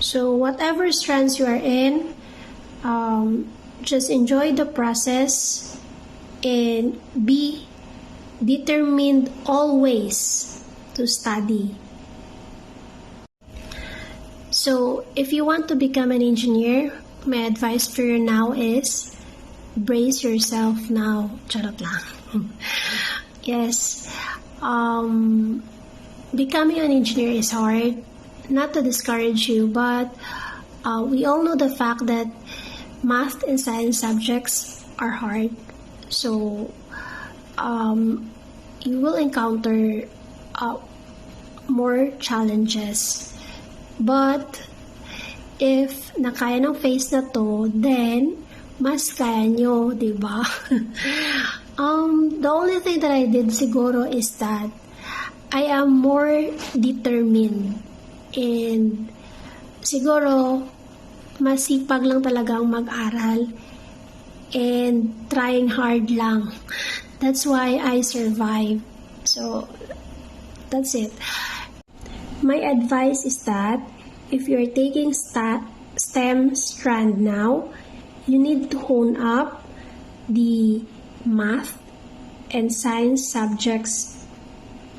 So whatever strands you are in, just enjoy the process and be determined always to study. So if you want to become an engineer, my advice for you now is brace yourself now. Charot lang. Yes, becoming an engineer is hard. Not to discourage you, but we all know the fact that math and science subjects are hard. So you will encounter more challenges. But if nakaya ng face na to, then mas kaya nyo, diba? The only thing that I did siguro is that I am more determined and siguro masipag lang talagang mag-aral and trying hard lang. That's why I survived. So that's it. My advice is that if you're taking STEM strand now, you need to hone up the math and science subjects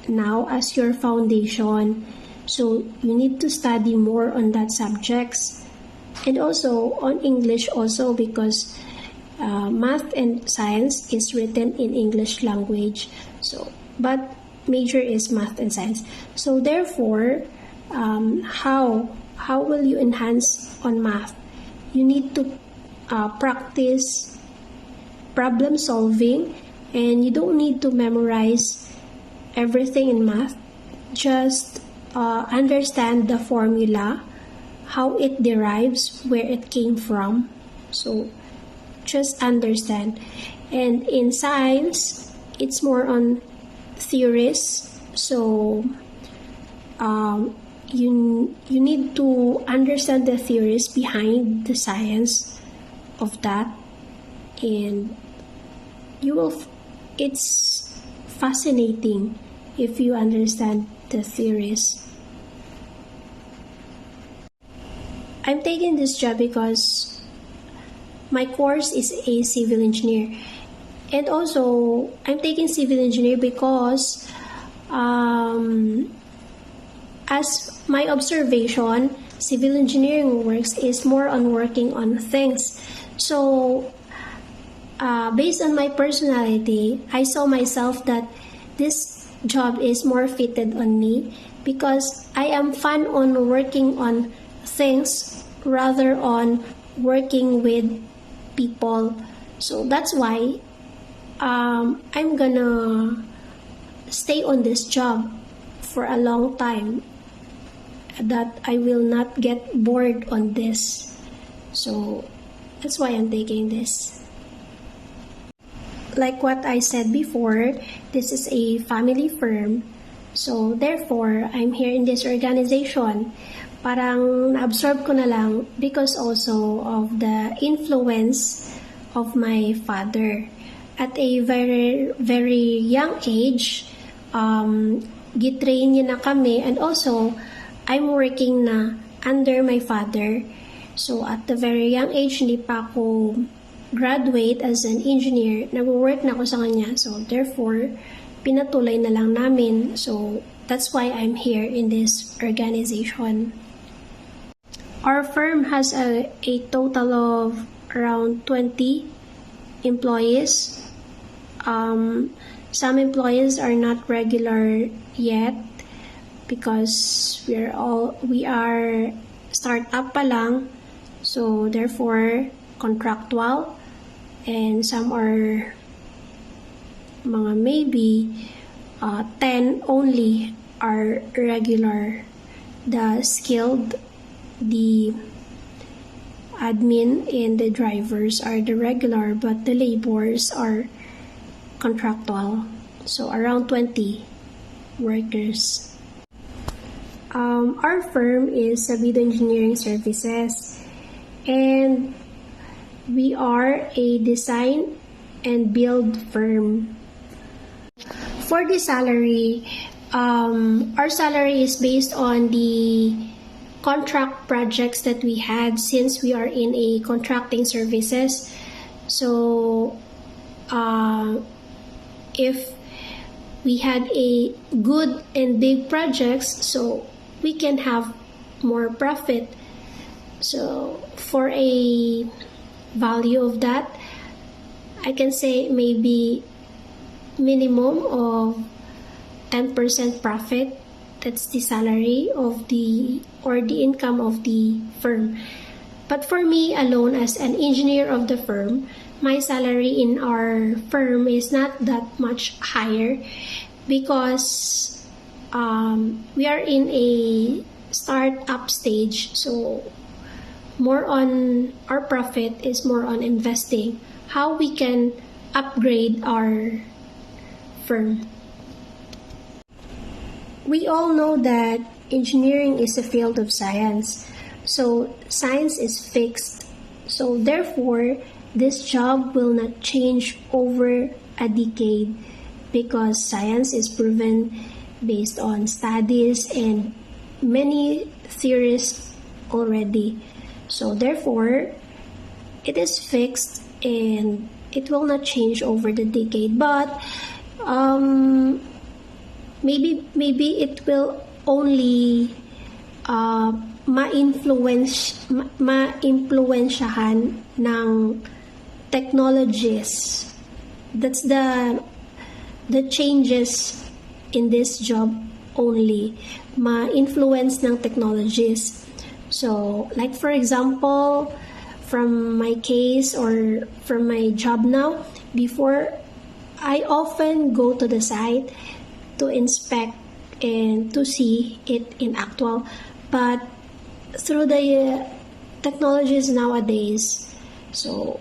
now as your foundation. So you need to study more on that subjects and also on English also, because math and science is written in English language. So but major is math and science. So therefore, how will you enhance on math? You need to practice problem solving, and you don't need to memorize everything in math. Just understand the formula, how it derives, where it came from. So just understand. And in science, it's more on theories. So you need to understand the theories behind the science of that, and it's fascinating if you understand the theories. I'm taking this job because my course is a civil engineer, and also I'm taking civil engineer because as my observation, civil engineering works is more on working on things. So based on my personality, I saw myself that this job is more fitted on me because I am fun on working on things rather on working with people. So that's why I'm gonna stay on this job for a long time, that I will not get bored on this. So that's why I'm taking this. Like what I said before, this is a family firm. So therefore, I'm here in this organization. Parang na-absorb ko na lang because also of the influence of my father. At a very, very young age, gitrain niya na kami, and also I'm working na under my father. So at the very young age, hindi pa ako graduate as an engineer, nag-work na ako sa kanya. So therefore, pinatuloy na lang namin. So that's why I'm here in this organization. Our firm has a total of around 20 employees. Some employees are not regular yet because we are start-up pa lang, so therefore contractual, and some are mga maybe 10 only are regular. The skilled, the admin, and the drivers are the regular, but the laborers are contractual. So around 20 workers. Our firm is Sabido Engineering Services, and we are a design and build firm. For the salary, our salary is based on the contract projects that we had since we are in a contracting services. So if we had a good and big projects, so we can have more profit. So for a value of that, I can say maybe minimum of 10% profit. That's the salary of the income of the firm. But for me alone as an engineer of the firm, my salary in our firm is not that much higher because we are in a start-up stage. So more on our profit is more on investing, how we can upgrade our firm. We all know that engineering is a field of science. So science is fixed. So therefore, this job will not change over a decade because science is proven based on studies and many theories already. So therefore, it is fixed and it will not change over the decade. But maybe it will only ma-influensyahan ng technologies. That's the changes in this job only. Ma-influence ng technologies. So, like for example, from my case or from my job now, before I often go to the site to inspect and to see it in actual. But through the technologies nowadays, so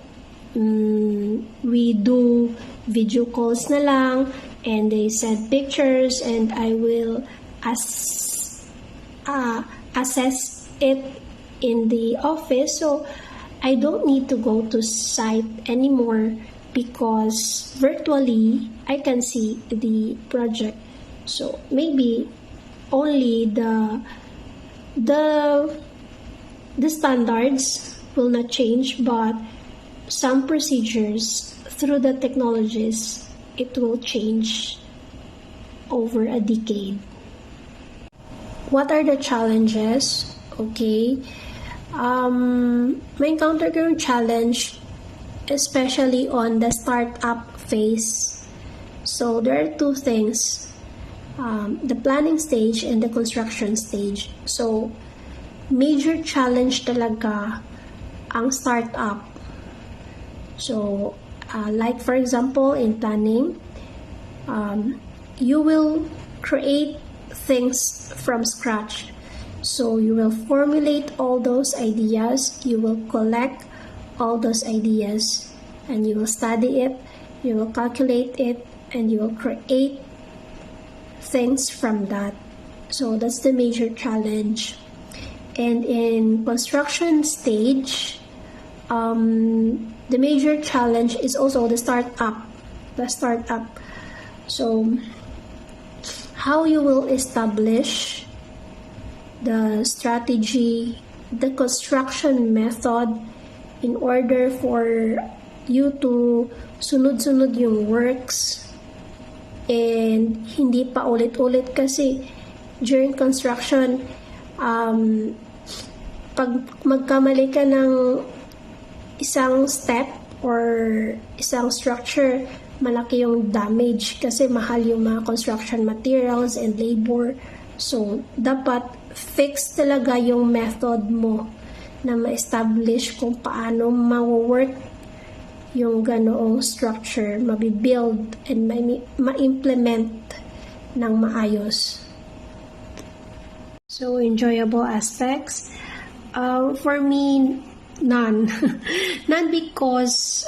we do video calls na lang and they send pictures and I will assess it in the office. So I don't need to go to site anymore because virtually I can see the project. So maybe only the standards will not change, but some procedures through the technologies, it will change over a decade. What are the challenges? Okay. May encounter ko yung challenge, especially on the startup phase. So there are two things, the planning stage and the construction stage. So major challenge talaga ang startup. So like for example in planning, you will create things from scratch. So you will formulate all those ideas, you will collect all those ideas, and you will study it, you will calculate it, and you will create things from that. So that's the major challenge. And in construction stage, the major challenge is also the startup. So how you will establish the strategy, the construction method in order for you to sunod-sunod yung works and hindi pa ulit-ulit kasi during construction, pag magkamali ka ng isang step or isang structure, malaki yung damage kasi mahal yung mga construction materials and labor. So, dapat fix talaga yung method mo na ma-establish kung paano ma-work yung ganoong structure, mabibuild and ma-implement ng maayos. So, enjoyable aspects. For me, none. None because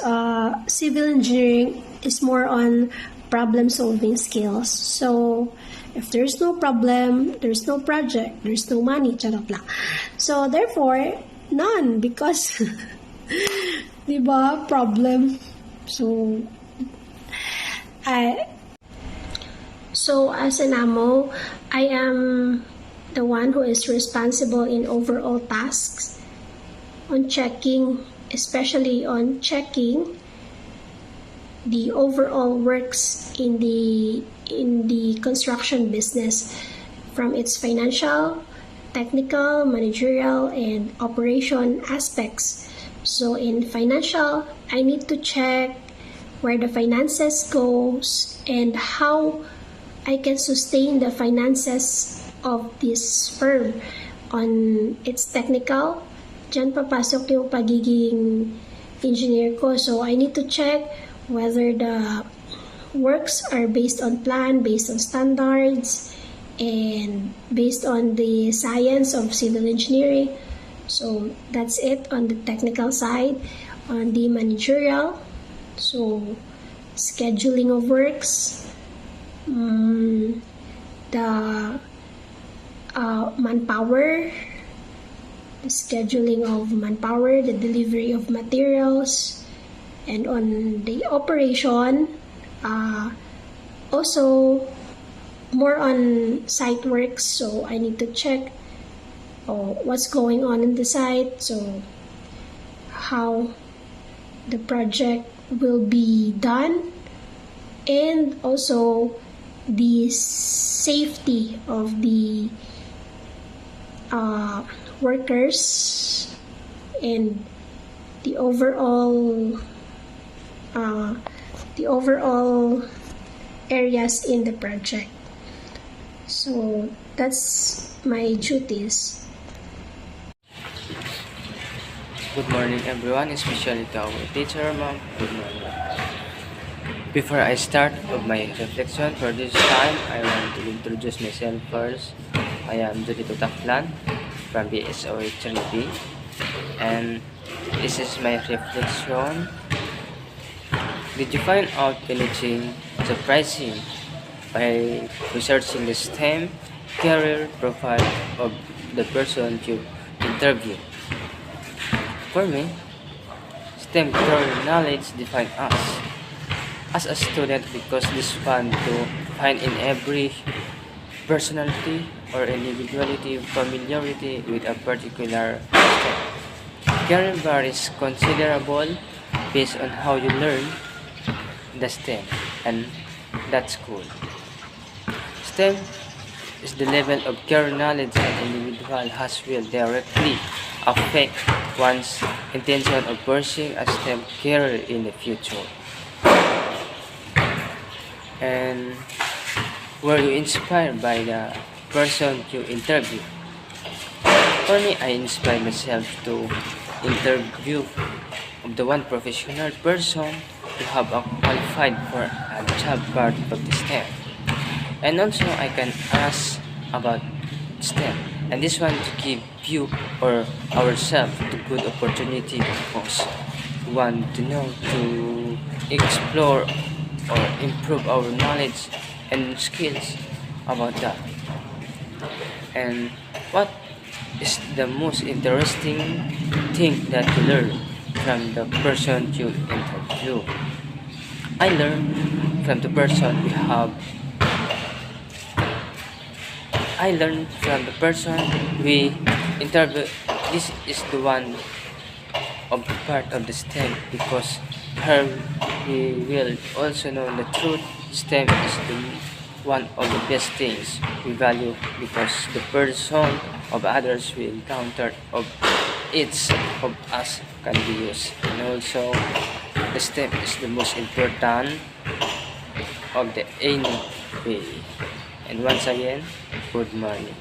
civil engineering is more on problem-solving skills. So, if there's no problem, there's no project, there's no money, charot lang. So, therefore, none because, diba, problem. So, as an amo, I am the one who is responsible in overall tasks, on checking, especially on checking the overall works in the construction business, from its financial, technical, managerial, and operation aspects. So in financial, I need to check where the finances goes and how I can sustain the finances of this firm. On its technical, dyan papasok yung pagiging engineer ko. So I need to check whether the works are based on plan, based on standards, and based on the science of civil engineering. So that's it on the technical side. On the managerial, so scheduling of works, the manpower, the scheduling of manpower, the delivery of materials, and on the operation, also more on site works. So I need to check what's going on in the site, so how the project will be done, and also the safety of the workers and the overall areas in the project. So that's my duties. Good morning everyone, especially to our teacher, ma'am. Good morning. Before I start of my reflection for this time, I want to introduce myself first. I am Julito Taklan from BSO 3B, and this is my reflection. Did you find out anything surprising by researching the STEM career profile of the person you interview? For me, STEM career knowledge defines us as a student because this fun to find in every personality or individuality familiarity with a particular STEM. Career varies considerable based on how you learn the STEM, and that's cool. STEM is the level of career knowledge an individual has will directly affect one's intention of pursuing a STEM career in the future. And were you inspired by the person you interview? For me, I inspired myself to interview of the one professional person who have qualified for a job part of the STEM. And also, I can ask about STEM. And this one to give you or ourselves the good opportunity because we want to know to explore or improve our knowledge and skills about that. And what is the most interesting thing that you learn from the person you interview? I learned from the person we interview. This is the one of part of the STEM because her we will also know the truth. STEM is the one of the best things we value because the person of others we encounter of each of us can be used. And also the STEM is the most important of the any way. And once again, good morning.